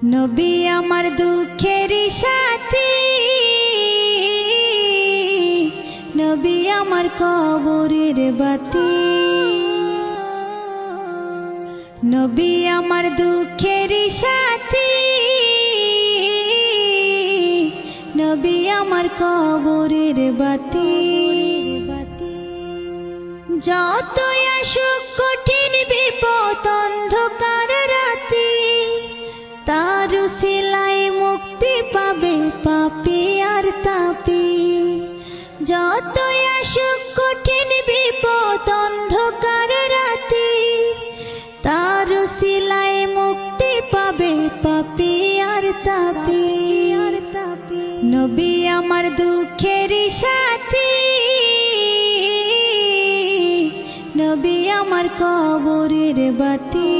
নবী আমার দুঃখের সাথী, নবী আমার কবরের বাতি। নবী আমার দুঃখের সাথী, নবী আমার কবরের বাতি। যতই আসুক কঠিন বিপদ অন্ধকার রাতি, তার উসিলায় মুক্তি পাবে পাপী আর তাপী। যতই আসুক কঠিন বিপদ অন্ধকার রাতি, তার উসিলায় মুক্তি পাবে পাপী আর তাপী। নবী আমার দুঃখের সাথী, নবী আমার কবরের বাতি।